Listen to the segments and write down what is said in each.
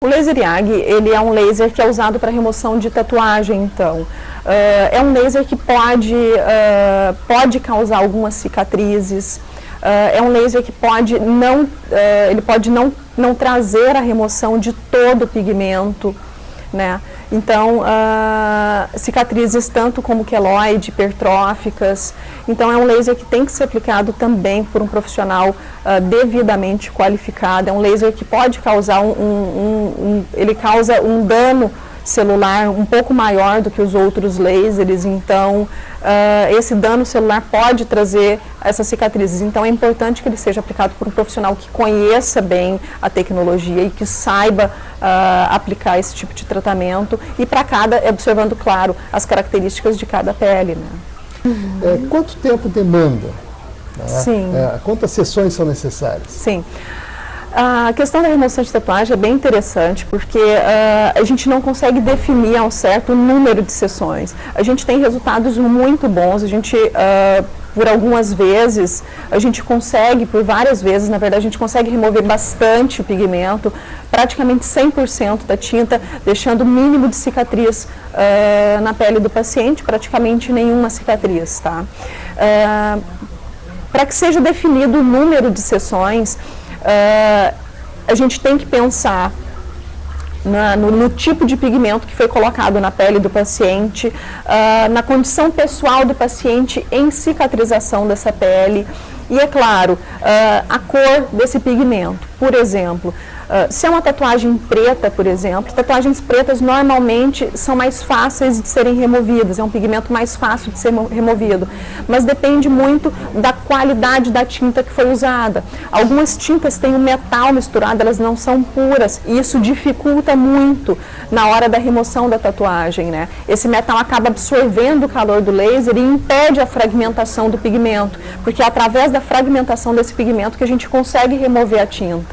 O laser YAG, ele é um laser que é usado para remoção de tatuagem, então. É um laser que pode causar algumas cicatrizes, é um laser que ele pode não trazer a remoção de todo o pigmento, né? Então, cicatrizes tanto como queloide, hipertróficas. Então, é um laser que tem que ser aplicado também por um profissional devidamente qualificado. É um laser que pode causar ele causa um dano celular um pouco maior do que os outros lasers, então esse dano celular pode trazer essas cicatrizes. Então é importante que ele seja aplicado por um profissional que conheça bem a tecnologia e que saiba aplicar esse tipo de tratamento e para observando, claro, as características de cada pele, né? Quanto tempo demanda? Né? Sim. Quantas sessões são necessárias? Sim. A questão da remoção de tatuagem é bem interessante, porque a gente não consegue definir ao certo o número de sessões. A gente tem resultados muito bons, por algumas vezes, por várias vezes, na verdade, a gente consegue remover bastante o pigmento, praticamente 100% da tinta, deixando o mínimo de cicatriz na pele do paciente, praticamente nenhuma cicatriz, tá? Para que seja definido o número de sessões, a gente tem que pensar no tipo de pigmento que foi colocado na pele do paciente, na condição pessoal do paciente em cicatrização dessa pele e, é claro, a cor desse pigmento. Por exemplo, se é uma tatuagem preta, por exemplo, tatuagens pretas normalmente são mais fáceis de serem removidas, é um pigmento mais fácil de ser removido, mas depende muito da qualidade da tinta que foi usada. Algumas tintas têm um metal misturado, elas não são puras, e isso dificulta muito na hora da remoção da tatuagem, né? Esse metal acaba absorvendo o calor do laser e impede a fragmentação do pigmento, porque é através da fragmentação desse pigmento que a gente consegue remover a tinta.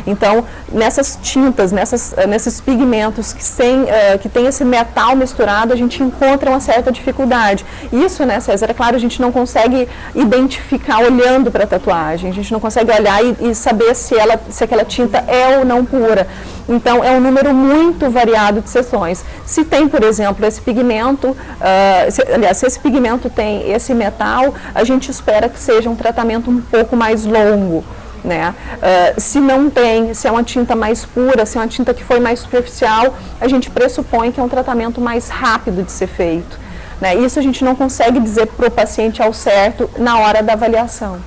Então, nessas tintas, nesses pigmentos que tem esse metal misturado, a gente encontra uma certa dificuldade. Isso, né, César, é claro, a gente não consegue identificar olhando para a tatuagem, a gente não consegue olhar e saber se aquela tinta é ou não pura. Então, é um número muito variado de sessões. Se tem, por exemplo, esse pigmento, se esse pigmento tem esse metal, a gente espera que seja um tratamento um pouco mais longo, né? Se não tem, se é uma tinta mais pura, se é uma tinta que foi mais superficial, a gente pressupõe que é um tratamento mais rápido de ser feito, né? Isso a gente não consegue dizer para o paciente ao certo na hora da avaliação.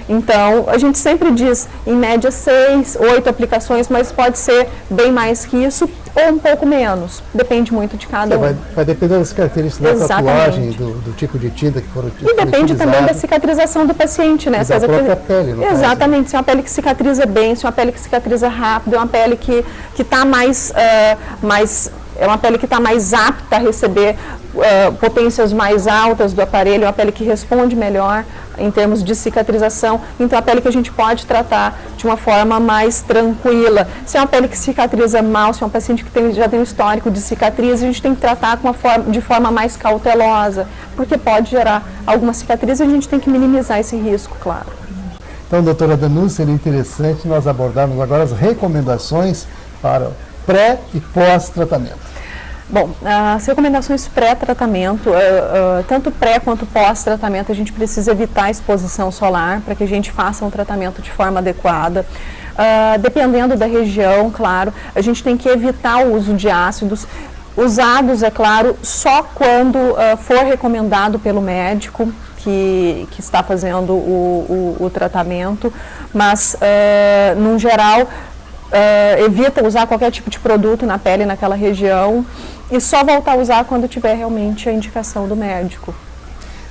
Então, a gente sempre diz, em média, 6, 8 aplicações, mas pode ser bem mais que isso ou um pouco menos. Depende muito de cada um. Vai depender das características da tatuagem, do tipo de tinta que for utilizado. E depende também da cicatrização do paciente, né? E da própria pele, no exatamente. caso. Se é uma pele que cicatriza bem, se é uma pele que cicatriza rápido, é uma pele que está é uma pele que está mais apta a receber potências mais altas do aparelho, é uma pele que responde melhor em termos de cicatrização, então é a pele que a gente pode tratar de uma forma mais tranquila. Se é uma pele que cicatriza mal, se é um paciente que já tem um histórico de cicatriz, a gente tem que tratar de forma mais cautelosa, porque pode gerar alguma cicatriz e a gente tem que minimizar esse risco, claro. Então, doutora Danusa, seria interessante nós abordarmos agora as recomendações para pré e pós-tratamento. Bom, as recomendações pré-tratamento, tanto pré quanto pós-tratamento, a gente precisa evitar a exposição solar para que a gente faça um tratamento de forma adequada. Dependendo da região, claro, a gente tem que evitar o uso de ácidos, usados, é claro, só quando for recomendado pelo médico que está fazendo o tratamento, mas, no geral, evita usar qualquer tipo de produto na pele naquela região e só voltar a usar quando tiver realmente a indicação do médico.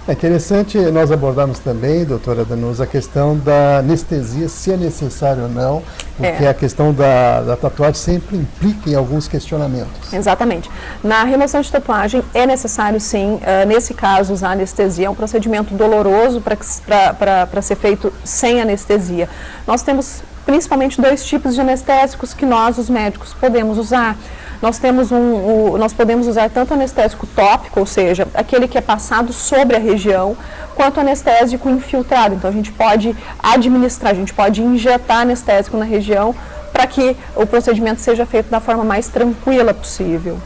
É interessante nós abordarmos também, doutora Danusa, a questão da anestesia, se é necessário ou não, porque a questão da tatuagem sempre implica em alguns questionamentos. Exatamente. Na remoção de tatuagem é necessário sim, nesse caso, usar anestesia. É um procedimento doloroso para ser feito sem anestesia. Nós temos principalmente 2 tipos de anestésicos que nós, os médicos, podemos usar. Nós podemos usar tanto anestésico tópico, ou seja, aquele que é passado sobre a região, quanto anestésico infiltrado. Então, a gente pode administrar, a gente pode injetar anestésico na região para para que o procedimento seja feito da forma mais tranquila possível.